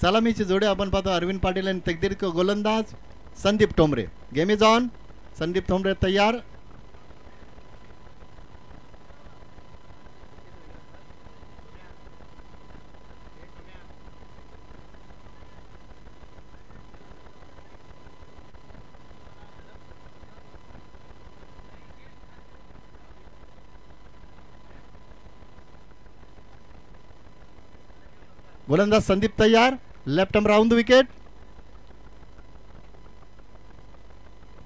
सलामीची जोडी आपण पाहतो अरविंद पाटील आणि तकदीर गोलंदाज Sandeep Thombre. Game is on. Sandeep Thombre तयार. गोलंदाज संदीप तयार. Left arm round wicket.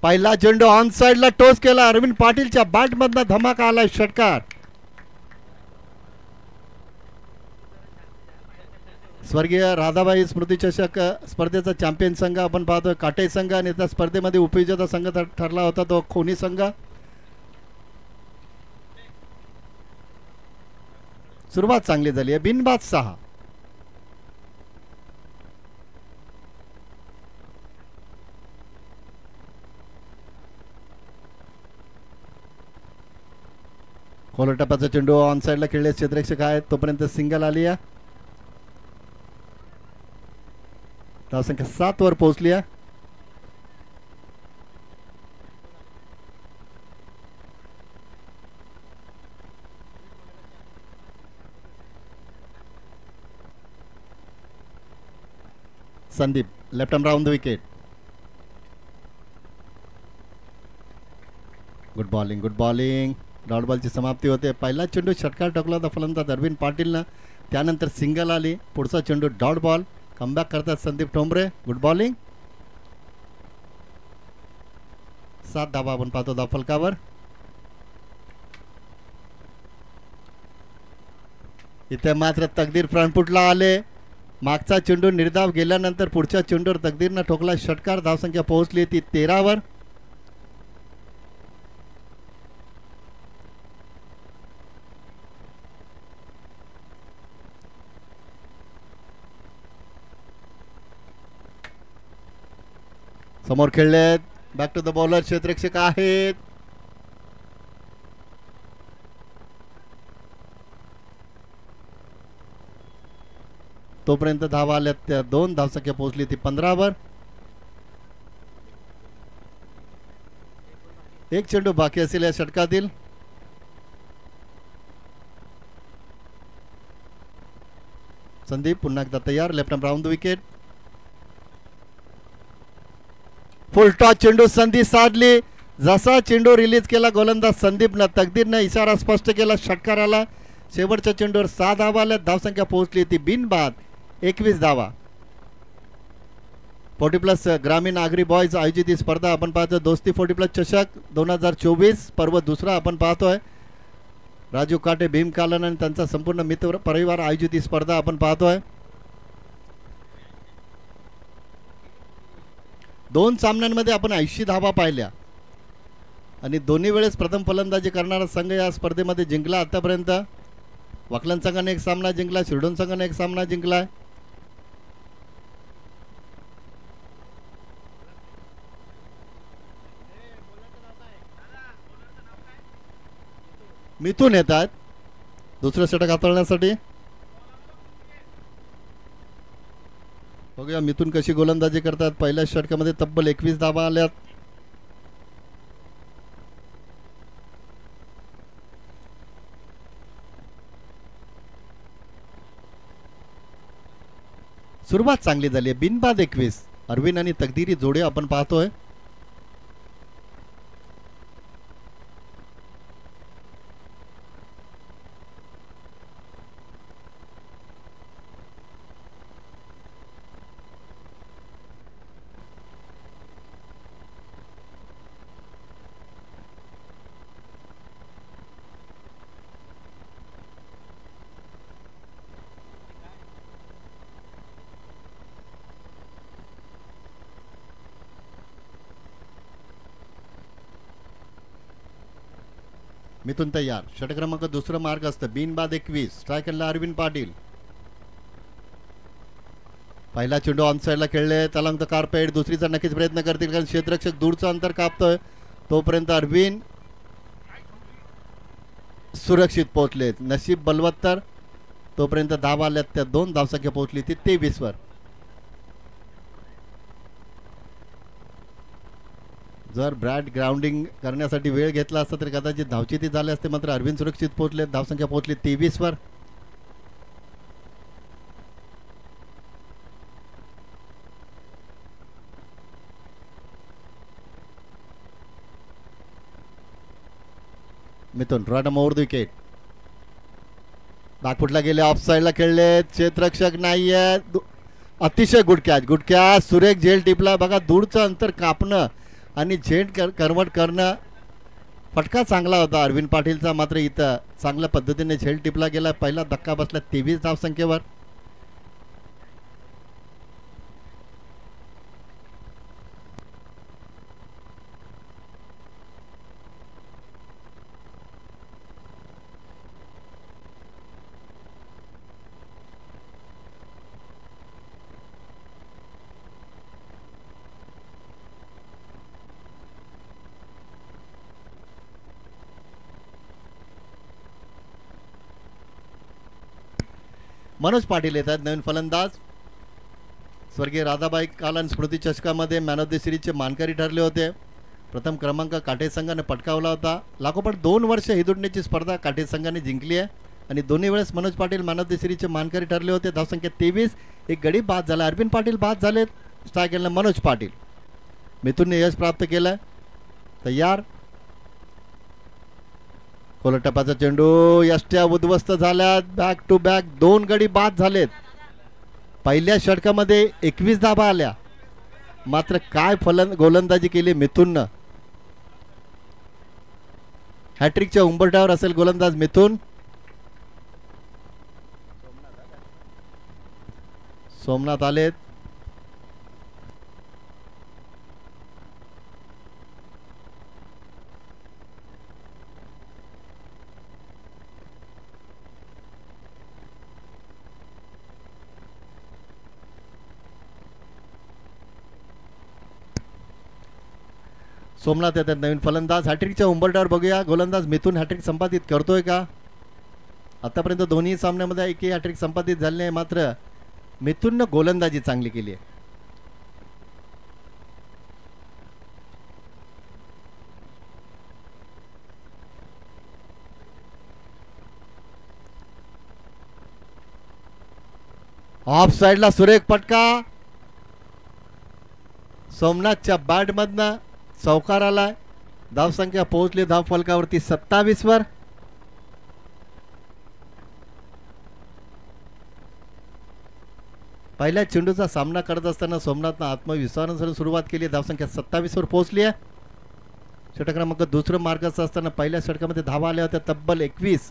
पहिला चेंडू ऑन साइडला टोस केला. अरविंद पाटीलच्या बॅट मधनं धमाका आला. षटकार. स्वर्गीय राधाबाई स्मृती चषक स्पर्धेचा चॅम्पियन संघ आपण पाहतोय काटे संघ आणि त्या स्पर्धेमध्ये उपविजेता संघ ठरला होता तो खोनी संघ. सुरुवात चांगली झाली आहे. बिनबाद 6. खोल टप्प्याचा चेंडू ऑन साइडला खेळले क्षेत्ररक्षक आहेत. तोपर्यंत सिंगल आली आहे. धावसंख्या 7 वर पोहोचली आहे. Sandeep left arm round the wicket. Good bowling good bowling. Dot बॉलची समाप्ती होते. पहिला चेंडू षटकार टाकला होता फलंदाज अरविंद पाटीलनं. त्यानंतर सिंगल आली. पुढचा चेंडू डॉट बॉल. कमबॅक करतात संदीप ठोंबरे. Good bowling. 7 धावा आपण पाहतो धावफलकावर. इथे मात्र तकदीर फ्रंटफुटला आले. मागचा चेंडू निर्धाव गेल्यानंतर पुढच्या चेंडूवर तकदीरनं ठोकला षटकार. धावसंख्या पोहोचली ती 13 वर. समोर खेळलेत. बॅक टू द बॉलर क्षेत्ररक्षक आहेत. तोपर्यंत धावा आल्या त्या 2. धावसंख्या पोहोचली ती 15 वर. एक चेंडू बाकी असेल या षटकातील. संदीप पुन्हा एकदा तयार. Left arm round the wicket. Full toss चेंडू संधी साधली. जसा चेंडू रिलीज केला गोलंदाज संदीपनं तकदीरनं इशारा स्पष्ट केला. षटकाराला शेवटच्या चेंडूवर 6 धावा आल्या. धावसंख्या पोहोचली ती बिनबाद 21 धावा. 40+ ग्रामीण आगरी बॉयज आयोजित ही स्पर्धा आपण पाहतोय. दोस्ती 40+ चषक 2024 पर्व दुसरा आपण पाहतोय. राजू काटे भीम कालन आणि त्यांचा संपूर्ण मित्र परिवार आयोजित ही स्पर्धा आपण पाहतोय. 2 सामन्यांमध्ये आपण 80 धावा पाहिल्या आणि दोन्ही वेळेस प्रथम फलंदाजी करणारा संघ या स्पर्धेमध्ये जिंकला. आतापर्यंत वकलन संघाने 1 सामना जिंकला. शिरडोन संघाने 1 सामना जिंकलाय. मिथून येतात दुसरं षटक हाताळण्यासाठी. बघूया मिथून कशी गोलंदाजी करतात. पहिल्या षटकामध्ये तब्बल 21 धावा आल्यात. सुरुवात चांगली झाली आहे. बिनबाद 21. अरविंद आणि तकदीरी जोडी आपण पाहतोय. मिथून तयार. षटक क्रमांक 2 मार्ग असतं. बिनबाद 21. स्ट्रायकरला अरविंद पाटील. पहिला चेंडू ऑन साइडला खेळले. तलांग कार्पेट. दुसरीचा नक्कीच प्रयत्न करतील कारण क्षेत्ररक्षक दूरचं अंतर कापतोय. तोपर्यंत अरविंद सुरक्षित पोहोचलेत. नशीब बलवत्तर. तोपर्यंत धावा आल्यात त्या 2. धावसंख्या पोहोचली ती 23 वर. जर ब्रॅड ग्राउंडिंग करण्यासाठी वेळ घेतला असता तर कदाचित धावचिती झाले असते, मात्र अरविंद सुरक्षित पोहोचले. धावसंख्या पोहोचली 23 वर. मिथुन रन ओव्हर द विकेट. नागपूरला गेले, ऑफ साइडला खेळले, क्षेत्ररक्षक नाहीये. अतिशय गुड कॅच. सुरेख झेल टिपला बघा. दूरचं अंतर कापणं आणि झेल कन्वर्ट करणं. फटका चांगला होता अरविंद पाटीलचा, मात्र इथं चांगल्या पद्धतीने झेल टिपला गेला. पहिला धक्का बसला 23 धावसंख्येवर. मनोज पाटील येतात नवीन फलंदाज. स्वर्गीय राधाबाई कालन स्मृती चषकामध्ये मॅन ऑफ द सिरीजचे मानकरी ठरले होते. प्रथम क्रमांक काटे संघाने पटकावला होता. लागोपाठ 2 वर्ष हिदुडण्याची स्पर्धा काटे संघाने जिंकली आहे आणि दोन्ही वेळेस Manoj Patil man of the सिरीजचे मानकरी ठरले होते. धावसंख्या 23. एक गडी बाद झाला. अरविंद पाटील बाद झाले. स्ट्रायकरला मनोज पाटील. मिथुनने यश प्राप्त केलं. तयार. कोलटप्पाचा चेंडू. यष्ट्या उद्ध्वस्त झाल्यात. बॅक टू बॅक 2 गडी बाद झालेत. पहिल्या षटकामध्ये 21 धाबा आल्या, मात्र काय गोलंदाजी केली मिथुननं. हॅट्रिकच्या उंबरठ्यावर असेल गोलंदाज मिथुन. सोमनाथ आलेत. सोमनाथ येतात नवीन फलंदाज. हॅट्रिकच्या उंबरठ्यावर बघूया गोलंदाज मिथुन हॅट्रिक संपादित करतोय का. आतापर्यंत दोन्ही सामन्यामध्ये एकही हॅट्रिक संपादित झाले नाही, मात्र मिथुननं गोलंदाजी चांगली केली आहे. ऑफ साइडला सुरेख फटका. सोमनाथच्या बॅट मधनं चौकार आलाय. धावसंख्या पोहोचली धाव फलकावरती 27 वर. पहिल्या चेंडूचा सामना करत असताना सोमनाथनं आत्मविश्वासानं सुरुवात केली. धावसंख्या 27 वर पोहोचली आहे. षटक क्रमांक दुसरं मार्गाचं असताना पहिल्या षटकामध्ये धावा आल्या होत्या तब्बल 21.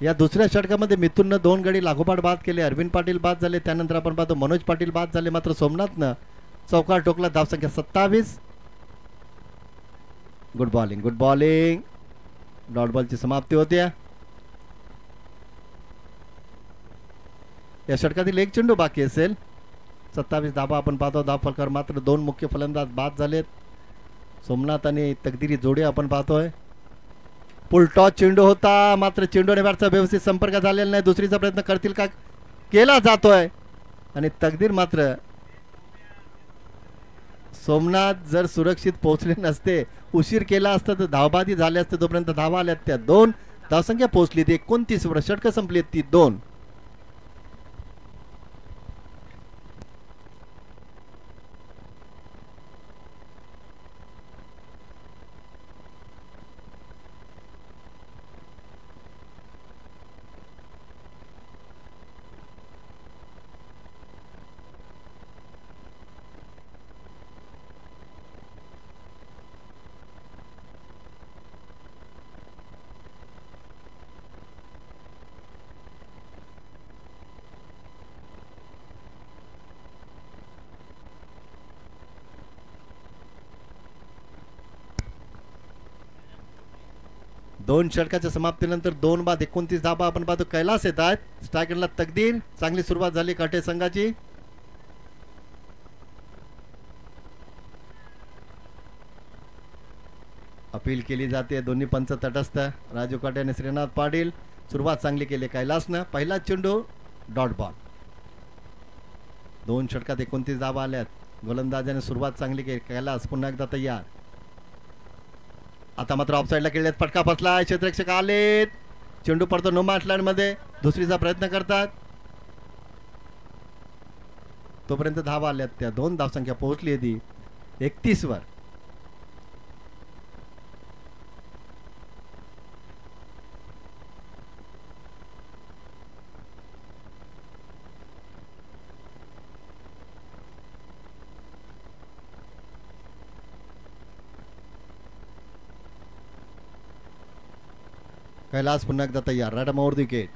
या दुसऱ्या षटकामध्ये मिथुननं 2 गडी लागोपाठ बाद केले. अरविंद पाटील बाद झाले. त्यानंतर आपण पाहतो मनोज पाटील बाद झाले, मात्र सोमनाथनं चौकार ठोकला. धावसंख्या 27. Good bowling. डॉट बॉलची समाप्ती होते. या षटकातील एक चेंडू बाकी असेल. 27 धाबा आपण पाहतो. धाव फलकावर मात्र 2 मुख्य फलंदाज बाद झालेत. सोमनाथ आणि तकदिरी जोडी आपण पाहतोय. फुल टॉस चेंडू होता, मात्र चेंडू आणि बॅटचा व्यवस्थित संपर्क झालेला नाही. दुसरीचा प्रयत्न करतील का, केला जातोय आणि तकदीर मात्र सोमनाथ जर सुरक्षित पोहोचले नसते, उशीर केला असता तर धावबादी झाले असते. तोपर्यंत धावा आल्यात त्या 2. धावसंख्या पोहोचली ती 29 वर. षटक संपली ती 2. दोन षटकाच्या समाप्तीनंतर 2 बाद 29 धाबा आपण पाहतो. कैलास येत आहेत. स्ट्रायकरला तकदीर. चांगली सुरुवात झाली काटे संघाची. अपील केली जाते. दोन्ही पंच तटस्थ. राजू काटे आणि श्रीनाथ पाटील. सुरुवात चांगली केली कैलासनं. पहिला चेंडू डॉट बॉल. 2 षटकात 29 धाबा आल्यात. गोलंदाजाने सुरुवात चांगली केली. कैलास पुन्हा एकदा तयार. आता मात्र ऑफसाईडला खेळलेत, फटका फसलाय, क्षेत्ररक्षक आलेत, चेंडू पडतो नो मॅच लँड मध्ये, दुसरीचा प्रयत्न करतात, तोपर्यंत धावा आल्यात त्या 2 धावसंख्या पोहोचली आहे ती 31 वर. कैलास पुन्हा एकदा तयार, राईट मोर विकेट,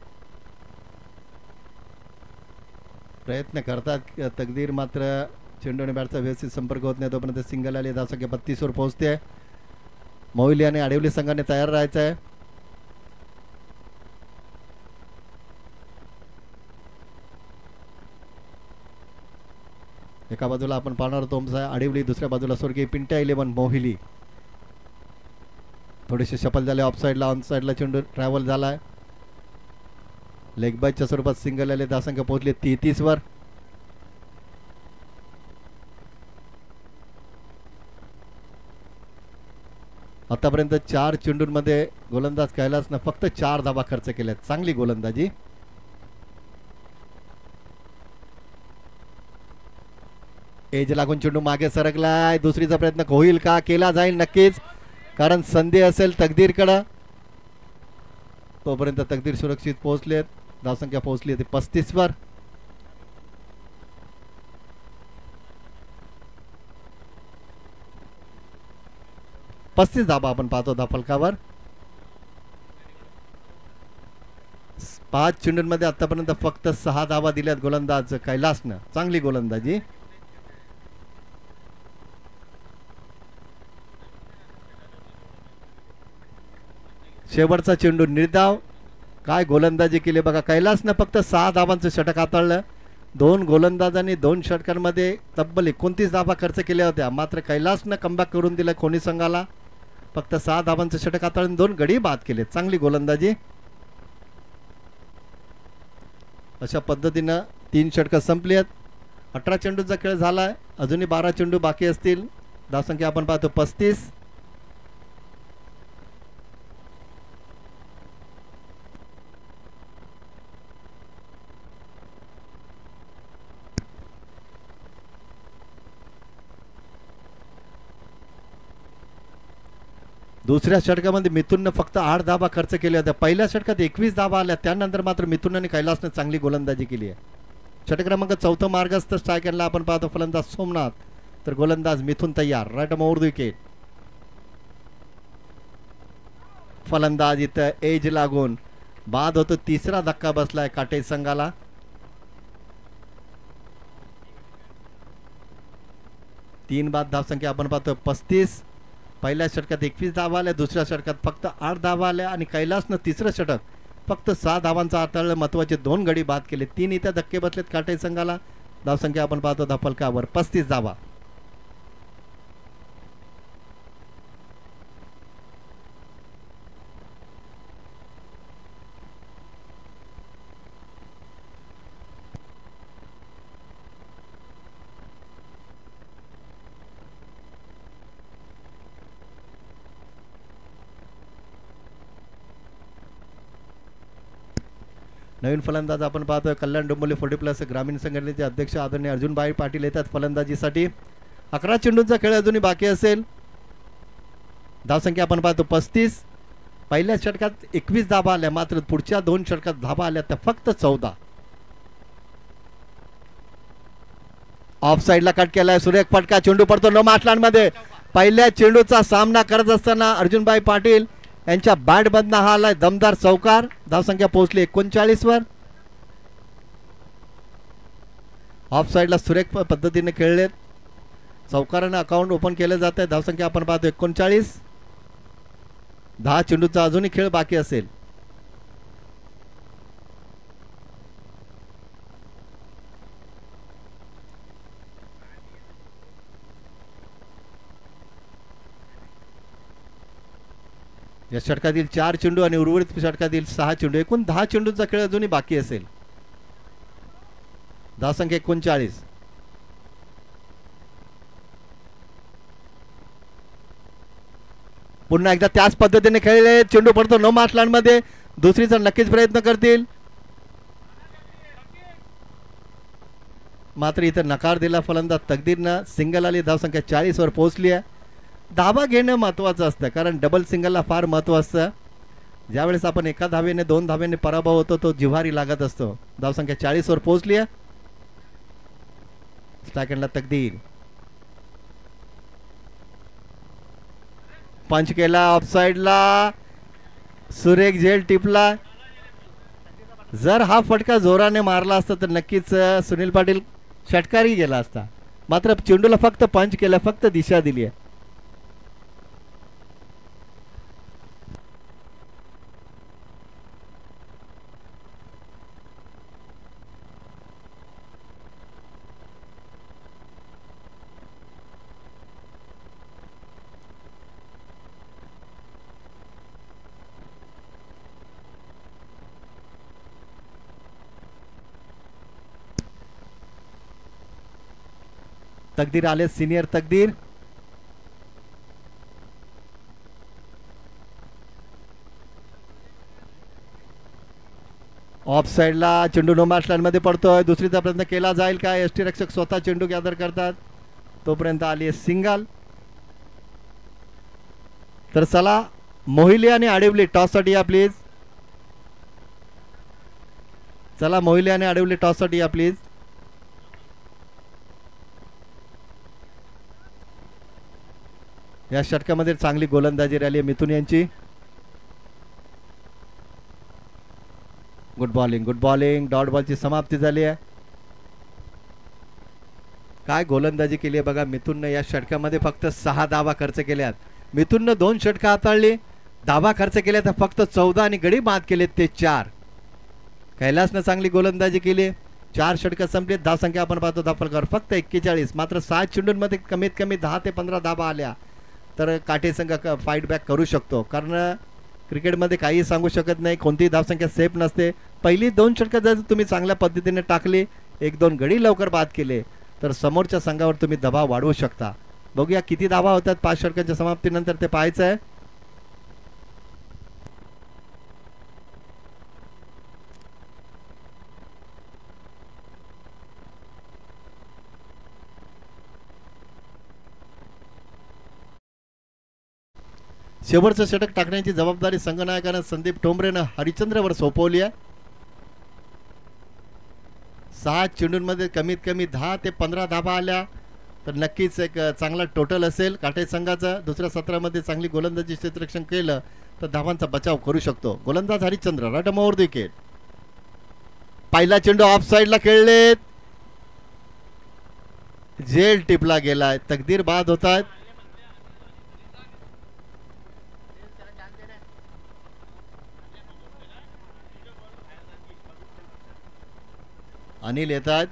प्रयत्न करतात तकदीर, मात्र चेंडू आणि बॅटचा व्यवस्थित संपर्क होत नाही, तोपर्यंत सिंगल आली, धावसंख्या 32 वर पोहोचते. मोहिली आणि आडिवली संघाने तयार राहायचं आहे. एका बाजूला आपण पाहणार होतो आडिवली, दुसऱ्या बाजूला स्वर्गीय पिंट्या 11 मोहिली. थोडेसे शफल झाले, ऑफ साईडला ऑन साईडला चेंडू ट्रॅव्हल झालाय, लेग बायच्या स्वरूपात सिंगल आले, धावसंख्या पोहोचली 33 वर. आतापर्यंत 4 चेंडूंमध्ये गोलंदाज कैलासनं फक्त 4 धावा खर्च केल्यात, चांगली गोलंदाजी. एज लागून चेंडू मागे सरकलाय, दुसरीचा प्रयत्न होईल का? केला जाईल नक्कीच, कारण संधी असेल तकदीरकडं. तोपर्यंत तकदीर सुरक्षित पोहोचलेत, धावसंख्या पोहोचली ती 35 वर. पस्तीस धाबा आपण पाहतो धाफलकावर. 5 चेंडूंमध्ये आतापर्यंत फक्त 6 धावा दिल्यात गोलंदाज कैलासनं, चांगली गोलंदाजी. शेवटचा चेंडू निर्धाव, काय गोलंदाजी केली बघा. कैलासनं फक्त 6 धावांचं षटक हाताळलं, 2 गोलंदाजांनी 2 षटकांमध्ये तब्बल 29 धावा खर्च केल्या होत्या, मात्र कैलासनं कमबॅक करून दिलं कोणी संघाला. फक्त 6 धावांचं षटक हाताळून 2 गडी बाद केले, चांगली गोलंदाजी. अशा पद्धतीनं 3 षटकं संपली आहेत. 18 चेंडूचा खेळ झालाय, अजूनही 12 चेंडू बाकी असतील. धावसंख्या आपण पाहतो 35. दुसऱ्या षटकामध्ये मिथुननं फक्त 8 धावा खर्च केल्या होत्या, पहिल्या षटकात 21 धावा आल्या, त्यानंतर मात्र मिथुन आणि कैलासनं चांगली गोलंदाजी केली आहे. षटक क्रमांक 4 मार्गस्थ स्ट्रायकरला आपण पाहतो फलंदाज सोमनाथ, तर गोलंदाज मिथुन तयार, राईट मोर विकेट. फलंदाज इथं एज लागून बाद होतो, तिसरा धक्का बसलाय काटे संघाला. तीन बाद धावसंख्या आपण पाहतो 35. पहिल्या षटकात 21 धावा आल्या, दुसऱ्या षटकात फक्त 8 धावा आल्या आणि कैलासनं तिसरं षटक फक्त 6 धावांचा हाताळलं, महत्वाचे 2 गडी बाद केले. 3 इथे धक्के बसलेत काटे संघाला. धावसंख्या आपण पाहतो धाफलकावर 35 धावा. नवीन फलंदाज आपण पाहतोय कल्याण डोंबिवली 40+ ग्रामीण संघटनेचे अध्यक्ष आदरणीय अर्जुनभाई पाटील येतात फलंदाजीसाठी. 11 चेंडूंचा खेळ अजूनही बाकी असेल. धावसंख्या आपण पाहतो 35. पहिल्या षटकात 21 धावा आल्या, मात्र पुढच्या 2 षटकात धावा आल्या त्या फक्त 14. ऑफ साइडला कट केलाय, सुरेख फटका, चेंडू पडतो नो माटलांमध्ये. पहिल्या चेंडूचा सामना करत असताना अर्जुनभाई पाटील यांच्या बॅट मधनं हा आलाय दमदार चौकार. धावसंख्या पोहोचली 39 वर. ऑफ साइडला सुरेख पद्धतीने खेळलेत, चौकाराने अकाउंट ओपन केले जात आहे. धावसंख्या आपण पाहतो 39. 10 चेंडूचा अजूनही खेळ बाकी असेल. या षटकातील 4 चेंडू आणि उर्वरित षटकातील 6 चेंडू, एकूण 10 चेंडूचा खेळ अजूनही बाकी असेल. धावसंख्या 39. पुन्हा एकदा त्याच पद्धतीने खेळले. चेंडू पडतो नो मार्क लाईन मध्ये. दुसरीचा नक्कीच प्रयत्न करतील, मात्र इथं नकार दिला फलंदाज तकदीरनं. सिंगल आली. धावसंख्या 40 वर पोहोचली आहे. धावा घेणं महत्वाचं असतं, कारण डबल सिंगलला फार महत्व असतं. ज्यावेळेस आपण एका धावेने 2 धावेने पराभव होतो तो जिव्हारी लागत असतो. धावसंख्या 40 वर पोहोचली आहे. स्ट्रायकरला तकदीर पंच केला ऑफसाइडला. सुरेख झेल टिपला. जर हा फटका जोराने मारला असता तर नक्कीच सुनील पाटील षटकारही गेला असता, मात्र चेंडूला फक्त पंच केला, फक्त दिशा दिली आहे. तकदीर आले. सिनियर तकदीर ऑफ साइडला. चेंडू नो मार्क लाईन मध्ये पडतोय. दुसरीचा प्रयत्न केला जाईल का? एसटी रक्षक स्वतः चेंडू गॅदर करतात. तोपर्यंत आली आहे सिंगल. तर चला मोहिले आणि आडिवली टॉस साठी या प्लीज. चला मोहिले आणि आडिवली टॉस साठी या प्लीज. या षटकामध्ये चांगली गोलंदाजी राहिली मिथुन यांची. Good bowling, good bowling. Dot बॉलची समाप्ती झाली आहे. काय गोलंदाजी केली आहे बघा मिथुननं. या षटकामध्ये फक्त 6 धावा खर्च केल्यात. मिथुननं 2 षटकं हाताळली. धावा खर्च केल्या तर फक्त 14 आणि गडी बाद केलेत ते 4. कैलासनं चांगली गोलंदाजी केली. 4 षटकं संपलीत. धावसंख्या आपण पाहतो धावफलकावर फक्त 41. मात्र 7 चेंडूंमध्ये कमीत कमी 10 ते 15 धावा आल्या तर काटे संघ फाईट बॅक करू शकतो. कारण क्रिकेटमध्ये काही सांगू शकत नाही, कोणतीही धावसंख्या सेफ नसते. पहिली 2 षटकं जर तुम्ही चांगल्या पद्धतीने टाकली, 1-2 गडी लवकर बाद केले तर समोरच्या संघावर तुम्ही दबाव वाढवू शकता. बघूया किती धावा होतात 5 षटकांच्या समाप्तीनंतर, ते पाहायचं आहे. शेवटचं षटक टाकण्याची जबाबदारी संघनायकानं संदीप ठोंबरेनं हरिचंद्रवर सोपवली आहे. 6 चेंडूंमध्ये कमीत कमी 10 ते 15 धावा आल्या तर नक्कीच एक चांगला टोटल असेल काटे संघाचा. दुसऱ्या सत्रामध्ये चांगली गोलंदाजी क्षेत्ररक्षण केलं तर धावांचा बचाव करू शकतो. गोलंदाज Harichandra right over the wicket. पहिला चेंडू ऑफ साइडला खेळलेत. जेल टिपला गेलाय. तकदीर बाद होतात. अनिल येतात.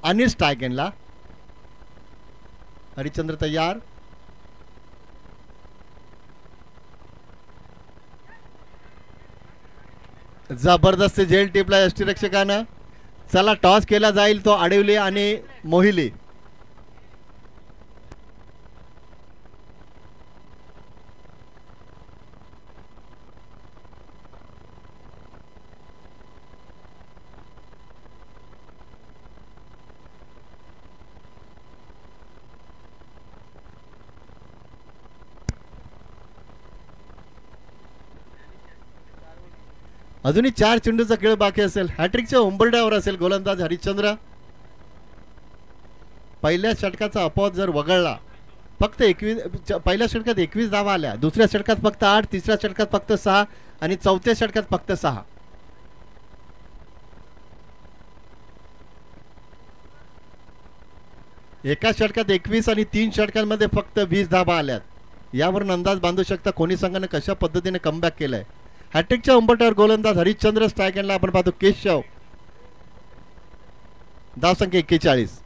अनिल स्ट्रायकनला. हरिचंद्र तयार. जबरदस्त झेल टिपला एसटी रक्षकानं. चला टॉस केला जाईल, तो आडिवली आणि मोहिली. अजूनही 4 चेंडूचा खेळ बाकी असेल. हॅट्रिकच्या उंबरड्यावर असेल गोलंदाज हरिश्चंद्र. पहिल्या षटकाचा अपवाद जर वगळला, फक्त 21 पहिल्या षटकात 21 धावा आल्या, दुसऱ्या षटकात फक्त 8, तिसऱ्या षटकात फक्त 6 आणि चौथ्या षटकात फक्त 6. एका षटकात 21 आणि 3 षटकांमध्ये फक्त 20 धावा आल्यात. यावरून अंदाज बांधू शकता कोणी संघाने कशा पद्धतीने कमबॅक केलाय. हॅट्रिकच्या उंबरठ्यावर गोलंदाज हरिश्चंद्र. स्ट्राईक एंडला आपण पाहतो केशव. धावसंख्या 41.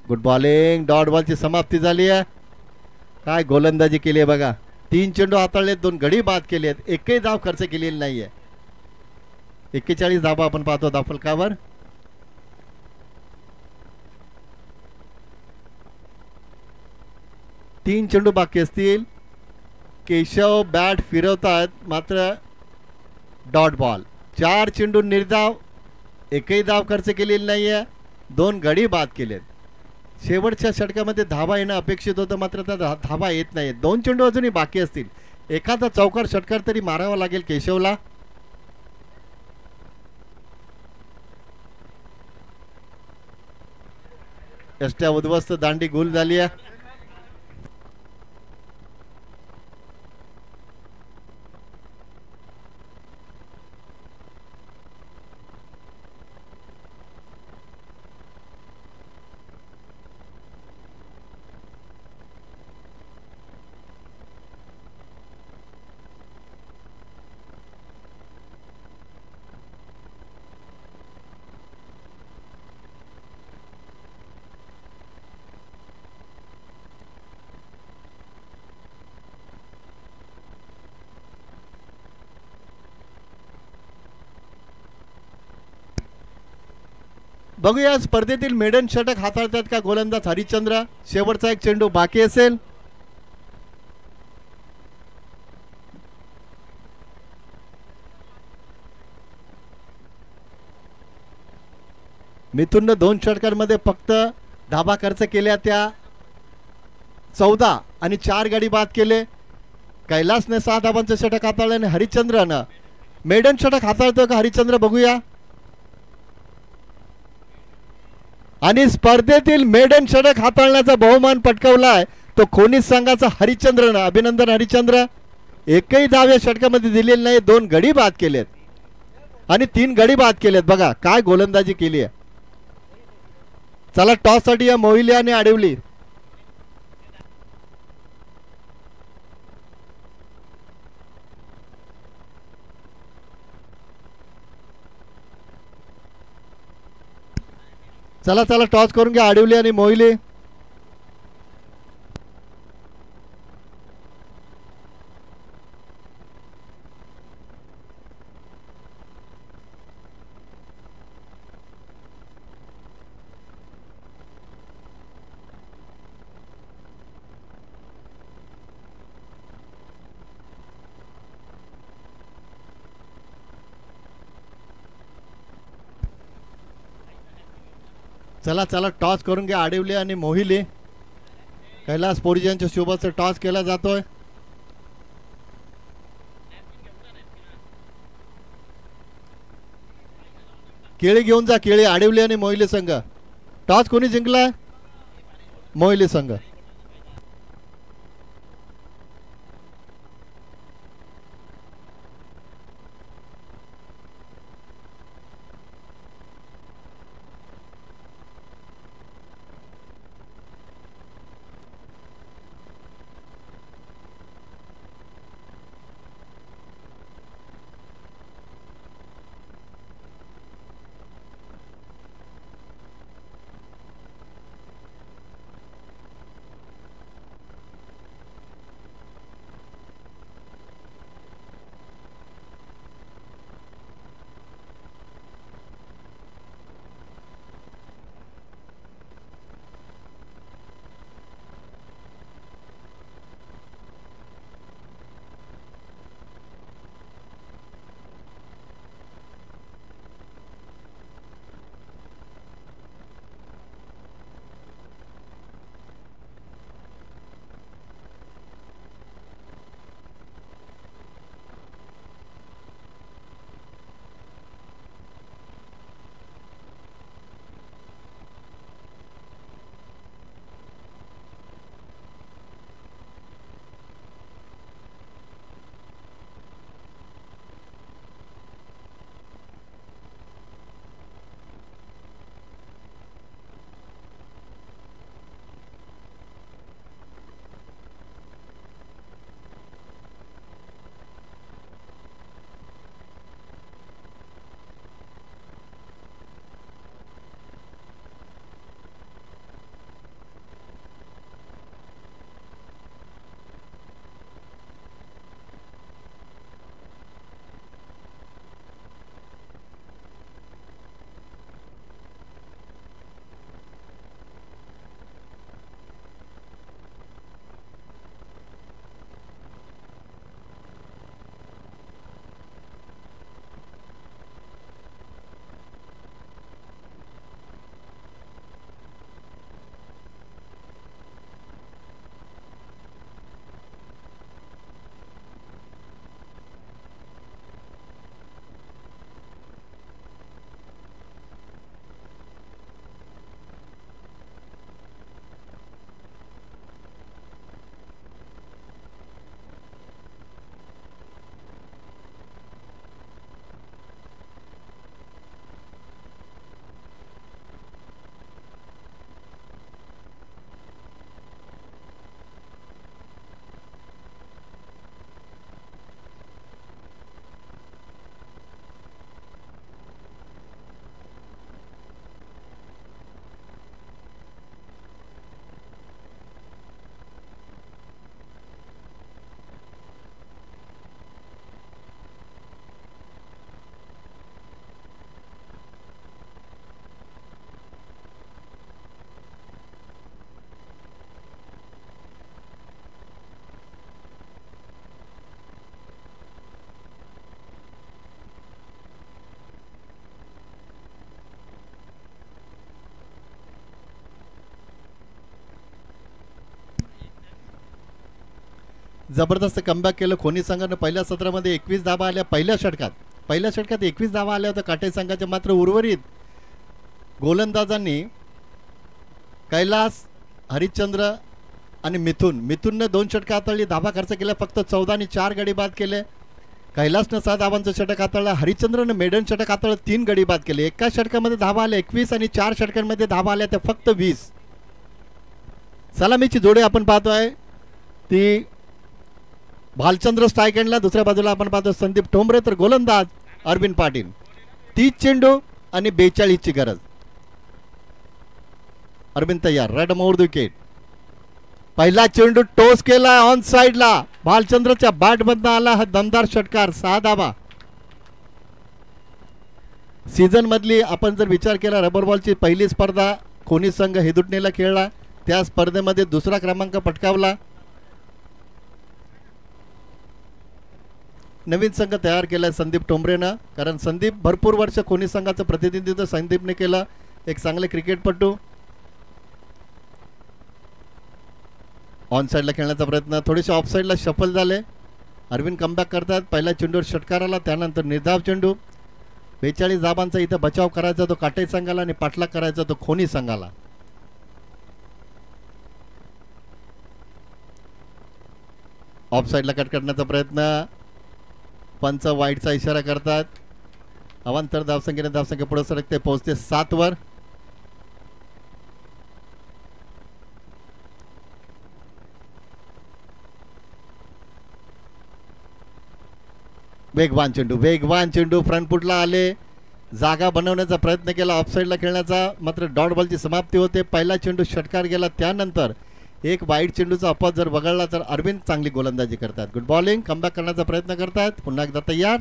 Good bowling. डॉट बॉलची समाप्ती झाली आहे. काय गोलंदाजी केली आहे बघा. 3 चेंडू हाताळलेत, 2 गडी बाद केले आहेत, एकही धाव खर्च केलेली नाहीये. 41 धावा आपण पाहतो धावफलकावर. तीन चेंडू बाकी असतील. केशव बॅट फिरवतात मात्र डॉट बॉल. 4 चेंडू निर्धाव, एकही धाव खर्च केलेली नाहीये, 2 गडी बाद केलेत. शेवटच्या षटकामध्ये धावा येणं अपेक्षित होतं मात्र त्या धावा येत नाहीत. 2 चेंडू अजूनही बाकी असतील. एखादा चौकार षटकार तरी मारावा लागेल केशवला. यष्ट्या उद्ध्वस्त, दांडी गुल झाली आहे. बघूया स्पर्धेतील मेडन षटक हाताळतात का गोलंदाज हरिश्चंद्र. शेवटचा एक चेंडू बाकी असेल. मिथुनने 2 षटकांमध्ये फक्त धाबा खर्च केल्या त्या 14 आणि 4 गडी बाद केले. कैलासने 6 धाबांचं षटक हाताळलं आणि हरिश्चंद्रनं मेडन षटक हाताळतोय का हरिश्चंद्र बघूया. आणि स्पर्धेतील मेडन षटक हाताळण्याचा बहुमान पटकावलाय तो खोनीस संघाचा हरिश्चंद्रनं. अभिनंदन हरिश्चंद्र. एकही धाव या षटकामध्ये दिलेली नाही, 2 गडी बाद केलेत आणि 3 गडी बाद केलेत. बघा काय गोलंदाजी केली आहे. चला टॉस साठी या मोहिले आणि अडवली. चला चला टॉस करून घ्या अडवली आणि मोहिले. चला चला टॉस करून घ्या आडिवले आणि मोहिले. कैलास पोरिजांच्या शोभाचा टॉस केला जातोय. केळी घेऊन जा. केळी आडिवले आणि मोहिले संघ. टॉस कोणी जिंकला. मोहिले संघ. जबरदस्त कमबॅक केलं खोनी संघानं. पहिल्या सत्रामध्ये 21 धावा आल्या पहिल्या षटकात 21 धावा आल्या होत्या काटे संघाच्या. मात्र उर्वरित गोलंदाजांनी कैलास, हरिश्चंद्र आणि मिथुननं 2 षटकं हाताळली. धावा खर्च केल्या फक्त 14 आणि 4 गडी बाद केले. कैलासनं 6 धावांचं षटक हाताळलं. हरिश्चंद्रनं मेडन षटक हाताळलं, 3 गडी बाद केले. एका षटकामध्ये धावा आल्या 21 आणि 4 षटकांमध्ये धावा आल्या त्या फक्त 20. सलामीची जोडी आपण पाहतोय ती भालचंद्र स्ट्राईक एंडला. दुसऱ्या बाजूला आपण पाहतो संदीप ठोंबरे, तर गोलंदाज अरविंद पाटील. 30 चेंडू आणि 42 ची गरज. अरविंद तयार, रेड मोर विकेट. पहिला चेंडू टोस केला ऑन साइडला, भालचंद्रच्या बॅट मधनं आला हा दमदार षटकार, 6 धावा. सीझन मधली आपण जर विचार केला रबर बॉलची पहिली स्पर्धा खोनी संघ हेदुटणीला खेळला, त्या स्पर्धेमध्ये 2रा क्रमांक पटकावला. नवीन संघ तयार केलाय संदीप ठोंबरेनं, कारण संदीप भरपूर वर्ष खोनी संघाचं प्रतिनिधित्व संदीपने केलं. एक चांगले क्रिकेटपटू. ऑन साइडला खेळण्याचा प्रयत्न, थोडेसे ऑफ साइडला शफल झाले. अरविंद कमबॅक करतात. पहिला चेंडूवर षटकाराला, त्यानंतर निर्धाव चेंडू. 42 धावांचा इथं बचाव करायचा तो काटे संघाला आणि पाठलाग करायचा तो खोनी संघाला. ऑफ साइडला कट करण्याचा प्रयत्न, पंच वाईटचा इशारा करतात. अवांतर धावसंख्येने धावसंख्या पुढे सरकते, पोहोचते 7 वर. वेगवान चेंडू फ्रंट फुटला आले. जागा बनवण्याचा प्रयत्न केला ऑफ साइडला खेळण्याचा, मात्र डॉट बॉलची समाप्ती होते. पहिला चेंडू षटकार गेला, त्यानंतर एक वाईट चेंडूचा अपवाद जर वगळला तर अरविंद चांगली गोलंदाजी करतात. गुड बॉलिंग, कमबॅक करण्याचा प्रयत्न करतात. पुन्हा एकदा तयार.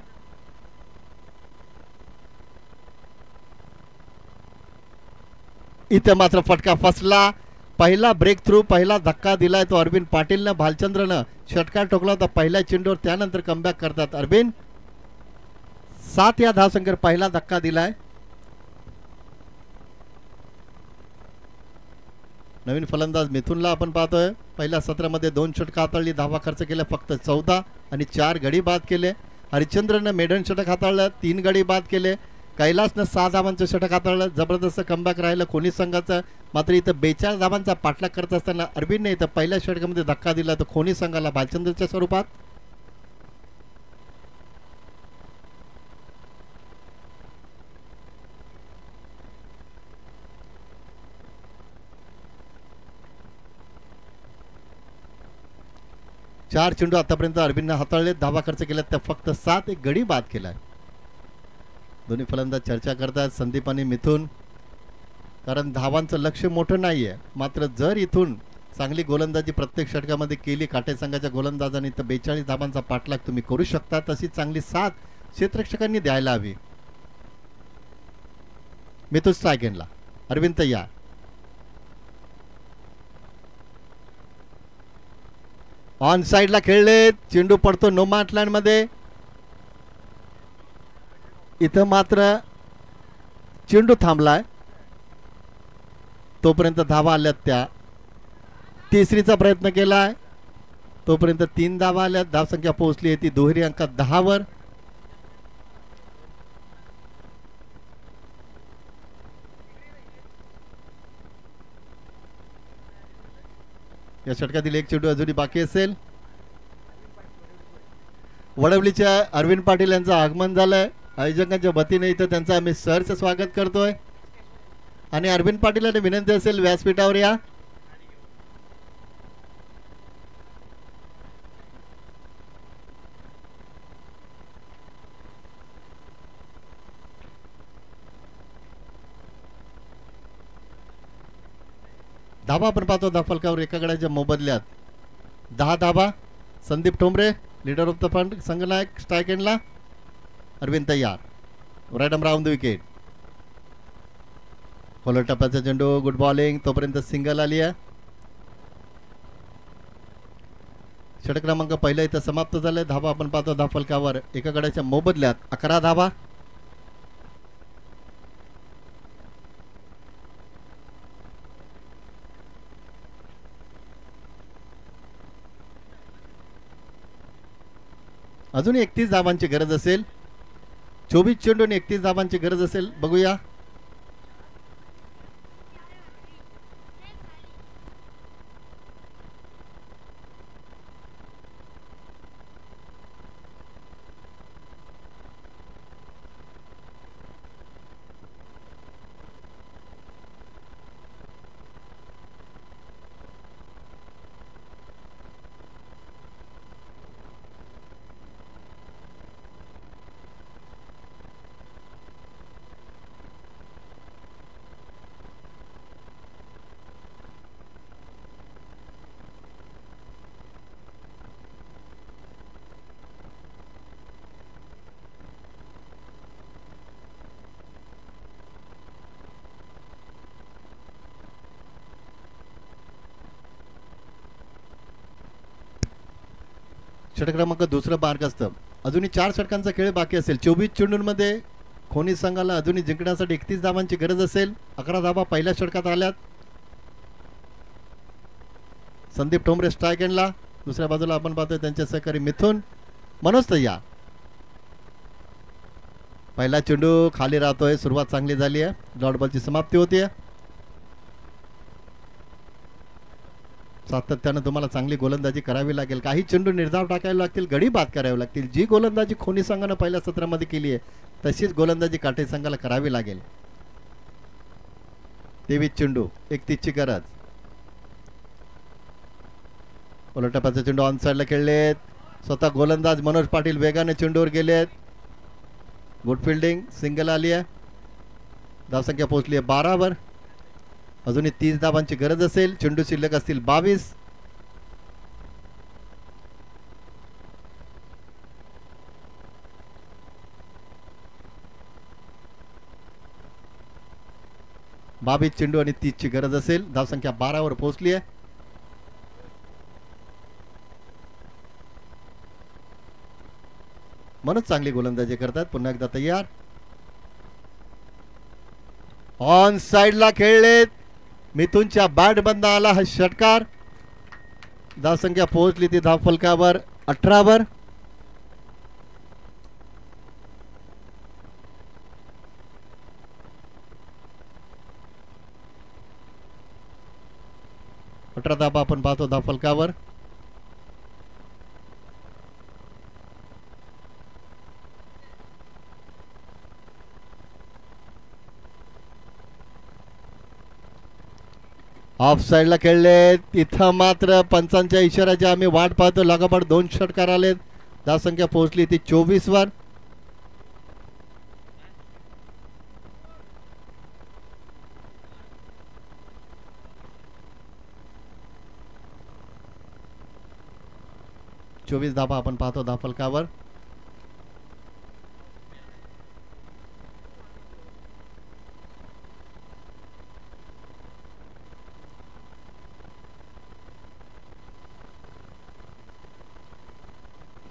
इथे मात्र फटका फसला. पहिला ब्रेक थ्रू, पहिला धक्का दिलाय तो अरविंद पाटीलनं. भालचंद्रनं षटकार ठोकला होता पहिल्या चेंडूवर, त्यानंतर कमबॅक करतात अरविंद. 7 या धावसंख्येवर पहिला धक्का दिलाय. नवीन फलंदाज मिथुनला आपण पाहतोय. पहिल्या सत्रामध्ये 2 षटकं हाताळली, धावा खर्च केल्या फक्त 14 आणि 4 गडी बाद केले. हरिश्चंद्रनं मेडन षटक हाताळलं, 3 गडी बाद केले. कैलासनं 6 धावांचं षटक हाताळलं. जबरदस्त कमबॅक राहिलं खोनी संघाचं. मात्र इथं 42 धावांचा पाठलाग करत असताना अरविंदने इथं पहिल्या षटकामध्ये धक्का दिला तो खोनी संघाला भालचंद्रच्या स्वरूपात. चार चेंडू आतापर्यंत अरविंदने हाताळले, धावा खर्च केल्या त्या फक्त 7, एक गडी बाद केलाय. दोन्ही फलंदाज चर्चा करतात संदीप आणि मिथुन, कारण धावांचं लक्ष मोठं नाहीये. मात्र जर इथून चांगली गोलंदाजी प्रत्येक षटकामध्ये केली काटे संघाच्या गोलंदाजांनी तर 42 धावांचा पाठलाग तुम्ही करू शकता. तशी चांगली साथ क्षेत्ररक्षकांनी द्यायला हवी. मिथुन स्ट्राईक एंडला, अरविंद तयार. ऑन साइडला खेळले, चेंडू पडतो नो मॅच लँड मध्ये. इथं मात्र चेंडू थांबलाय, तोपर्यंत धावा आल्यात त्या. तिसरीचा प्रयत्न केलाय, तोपर्यंत 3 धावा आल्यात. धावसंख्या पोहोचली ती दुहेरी अंकात 10 वर. या षटकातील एक चेंडू अजूनही बाकी असेल. वडवलीच्या अरविंद पाटील यांचं आगमन झालंय. आयोजकांच्या वतीने इथं त्यांचं आम्ही सहर्ष स्वागत करतोय. आणि अरविंद पाटील यांनी विनंती असेल व्यासपीठावर या. धावा आपण पाहतो धाफलकावर एका गड्याच्या मोबदल्यात 10 धावा. Sandeep Thombre leader of the fund, संघनायक स्ट्राईक एंडला. अरविंद तयार, right round the wicket. Follow टप्प्याचा चेंडू, गुड बॉलिंग. तोपर्यंत सिंगल आली आहे. षटक क्रमांक पहिला इथं समाप्त झालाय. धावा आपण पाहतो धाफलकावर एका गड्याच्या मोबदल्यात 11 धावा. अजून 31 धावांची गरज असेल. 24 चेंडू आणि 31 धावांची गरज असेल. बघूया. षटक क्रमांक दुसरं मार्ग असतं. अजूनही 4 षटकांचा खेळ बाकी असेल. 24 चेंडूंमध्ये खोनी संघाला अजूनही जिंकण्यासाठी 31 धावांची गरज असेल. 11 धावा पहिल्या षटकात आल्यात. संदीप ठोंबरे स्ट्राईक एंडला. दुसऱ्या बाजूला आपण पाहतोय त्यांचे सहकारी मिथुन. मनोज तय्या. पहिला चेंडू खाली राहतोय. सुरुवात चांगली झाली आहे. डॉट बॉलची समाप्ती होतीये. सातत्यानं तुम्हाला चांगली गोलंदाजी करावी लागेल. काही चेंडू निर्धाव टाकायला लागतील. गडी बाद करावे लागतील. जी गोलंदाजी खोनी संघानं पहिल्या सत्रामध्ये केली आहे तशीच गोलंदाजी काटे संघाला करावी लागेल. 23 चेंडू 31 ची गरज. उलटपाचे चेंडू ऑन साइडला खेळलेत. स्वतः गोलंदाज मनोज पाटील वेगाने चेंडूवर गेलेत. Good fielding. सिंगल आली आहे. धावसंख्या पोहोचली आहे 12 वर. अजूनही 30 धावांची गरज असेल. चेंडू शिल्लक असतील 22. चेंडू आणि 30 ची गरज असेल. धावसंख्या 12 वर पोहोचली आहे. म्हणून चांगली गोलंदाजी करतात. पुन्हा एकदा तयार. ऑन साइडला खेळलेत. मिथुनच्या बॅट बंद आला हा षटकार. धावसंख्या पोहोचली ती धाव फलकावर 18 वर. धावा आपण पाहतो धाव फलकावर. ऑफ साइडला खेळलेत. इथं मात्र पंचांच्या इशाऱ्याची आम्ही वाट पाहतो. लगातार 2 षटकार आलेत. धावसंख्या पोहोचली ती 24 वर. धावा आपण पाहतो धावफलकावर.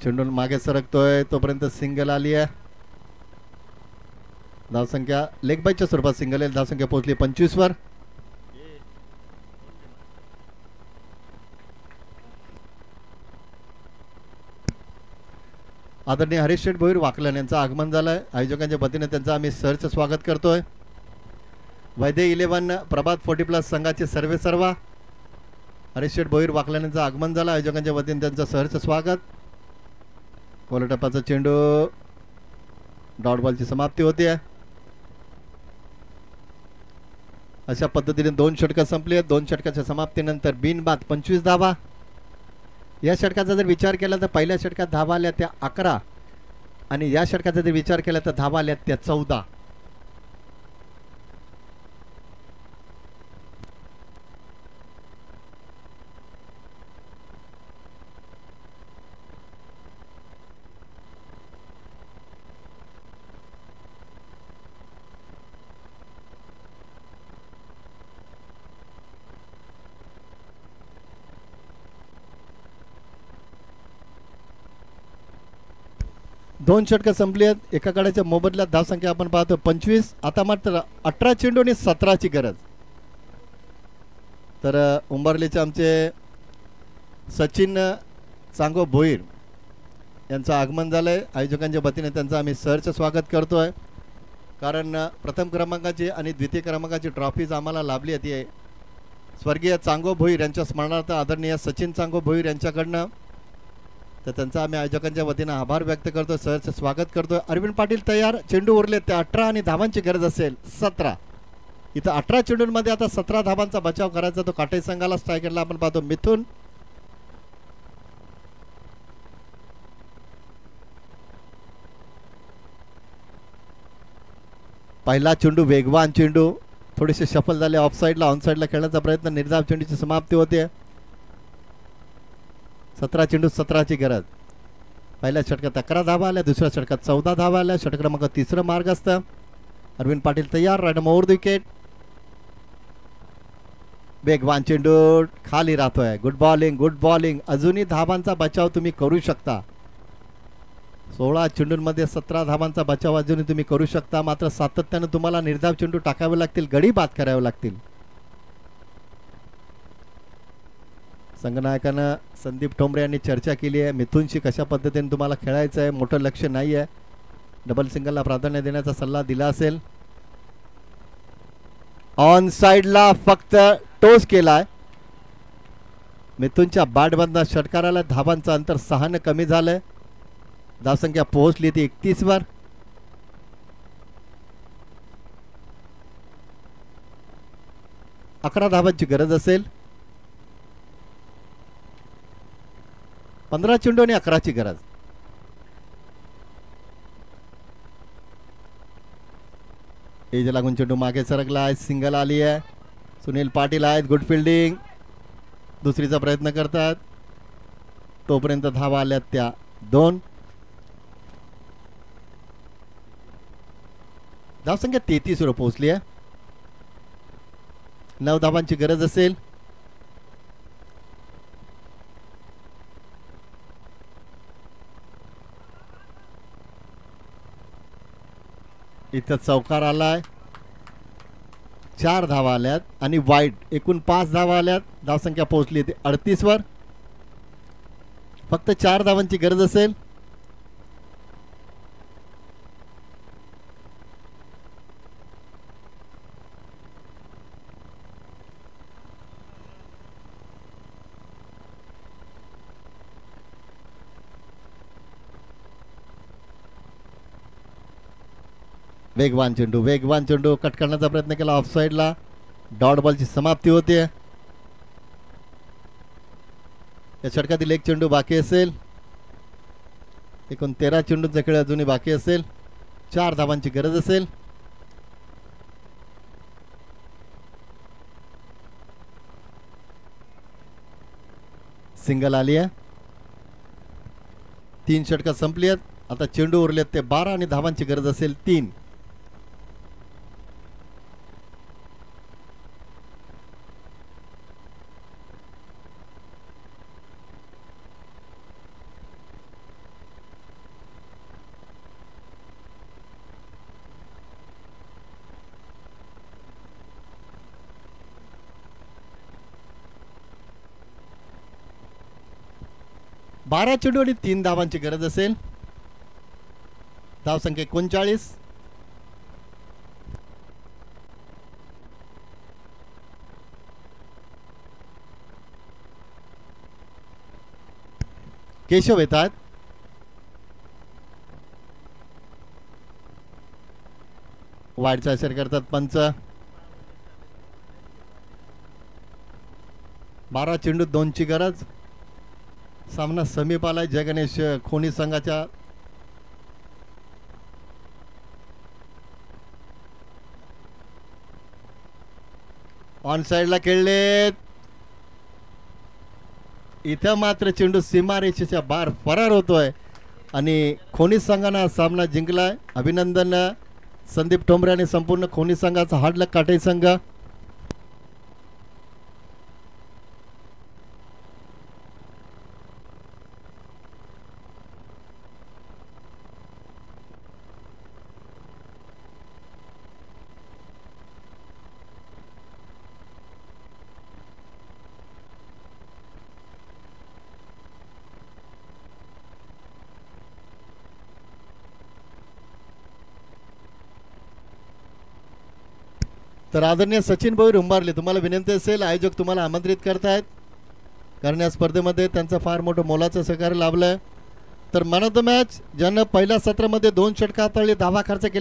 चेंडू मागे सरकतोय तोपर्यंत सिंगल आली आहे. धावसंख्या लेग बायच्या स्वरूपात सिंगल आहे. धावसंख्या पोहोचली 25 वर. आदरणीय हरीश शेठ भोईर वाकलन यांचं आगमन झालंय. आयोजकांच्या वतीने त्यांचं आम्ही सहर्ष स्वागत करतोय. वैद्य 11 प्रभात 40+ संघाचे सर्वेसर्वा हरीश शेठ भोईर वाकलन यांचं आगमन झालं. आयोजकांच्या वतीने त्यांचं सहर्ष स्वागत. कोलटप्पाचा चेंडू डॉट बॉलची समाप्ती होते. अशा पद्धतीने 2 षटकं संपली. 2 षटकाच्या समाप्तीनंतर बिनबाद 25 धावा. या षटकाचा जर विचार केला तर पहिल्या षटकात धावा आल्या त्या 11 आणि या षटकाचा जर विचार केला तर धावा आल्या त्या 14. दोन षटकं संपली आहेत. एका गड्याच्या मोबदल्यात धावसंख्या आपण पाहतो 25. आता मात्र 18 चेंडू आणि 17 ची गरज. तर उंबरलीचे आमचे सचिन चांगो भोईर यांचं आगमन झालंय. आयोजकांच्या वतीने त्यांचं आम्ही सहर्ष स्वागत करतोय. कारण प्रथम क्रमांकाची आणि द्वितीय क्रमांकाची ट्रॉफीज आम्हाला लाभली आहे. स्वर्गीय चांगो भोईर यांच्या स्मरणार्थ आदरणीय सचिन चांगो भोईर यांच्याकडनं. तर त्यांचा आम्ही आयोजकांच्या वतीनं आभार व्यक्त करतो, सहर्ष स्वागत करतो. अरविंद पाटील तयार. चेंडू उरले ते 18 आणि धावांची गरज असेल 17. इथं 18 चेंडूंमध्ये आता 17 धावांचा बचाव करायचा. तो काटे संघाला स्ट्रायकरला आपण पाहतो मिथून. पहिला चेंडू वेगवान चेंडू, थोडेसे शफल झाले. ऑफ साईडला ऑन साईडला खेळण्याचा प्रयत्न. निर्धाव चेंडूची समाप्ती होते. 17 चेंडू 17ची गरज. पहिल्या षटकात 11 धावा आल्या, दुसऱ्या षटकात 14 धावा आल्या. षटक क्रमांक 3 मार्ग असतं. अरविंद पाटील तयार. Right over the wicket. वेगवान चेंडू खाली राहतोय. Good bowling, good bowling. अजूनही धावांचा बचाव तुम्ही करू शकता. 16 चेंडूंमध्ये 17 धावांचा बचाव अजूनही तुम्ही करू शकता. मात्र सातत्यानं तुम्हाला निर्धाव चेंडू टाकावे लागतील, गडी बाद करावे लागतील. संघनायकानं संदीप ठोंबरे यांनी चर्चा केली आहे. मिथूनशी कशा पद्धतीने तुम्हाला खेळायचं आहे, मोठं लक्ष नाही आहे. डबल सिंगलला प्राधान्य देण्याचा सल्ला दिला असेल. ऑन साईडला फक्त टोस केलाय. मिथूनच्या बॅटमधनं षटकाराला धावांचं अंतर 6 कमी झालंय. धावसंख्या पोहोचली ती 31 वर. अकरा धावांची गरज असेल. 15 चेंडू आणि 11ची गरज. एज लागून चेंडू मागे सरकला आहे. सिंगल आली आहे. सुनील पाटील आहेत. Good fielding. दुसरीचा प्रयत्न करतात. तोपर्यंत धावा आल्यात त्या 2. धावसंख्या 33 वर पोहोचली आहे. 9 धावांची गरज असेल. इथं चौकार आलाय. 4 धावा आल्यात आणि वाईट. एकूण 5 धावा आल्यात. धावसंख्या पोहोचली 38 वर. फक्त 4 धावांची गरज असेल. वेगवान चेंडू, वेगवान चेंडू कट करण्याचा प्रयत्न केला. ऑफ साईडला डॉट बॉलची समाप्ती होते. या षटकातील एक चेंडू बाकी असेल. एकूण 13 चेंडूंचा खेळ अजूनही बाकी असेल. 4 धावांची गरज असेल. सिंगल आली आहे. 3 षटकं संपली आहेत. आता चेंडू उरलेत ते 12 आणि धावांची गरज असेल 3. बारा चेंडू आणि 3 धावांची गरज असेल. धावसंख्या 39. केशव येतात. वाईडचा इशारा करतात पंच. 12 चेंडू 2ची गरज. सामना समीप आलाय. जय गणेश खोनी संघाच्या. ऑन साइडला खेळलेत. इथं मात्र चेंडू सीमारेषेच्या बाहेर फरार होतोय आणि खोनी संघानं सामना जिंकलाय. अभिनंदन संदीप ठोंबरे आणि संपूर्ण खोनी संघाचा. हार्ड लक काटे संघ. तर आदरणीय सचिन भोईर उंबारले, तुम्हाला विनंती असेल, आयोजक तुम्हाला आमंत्रित करतायत, कारण या स्पर्धेमध्ये त्यांचं फार मोठं मोलाचं सहकार्य लाभलंय. तर मॅन ऑफ द मॅच ज्यानं पहिल्या सत्रामध्ये 2 षटकं हाताळली, 10 खर्च केला.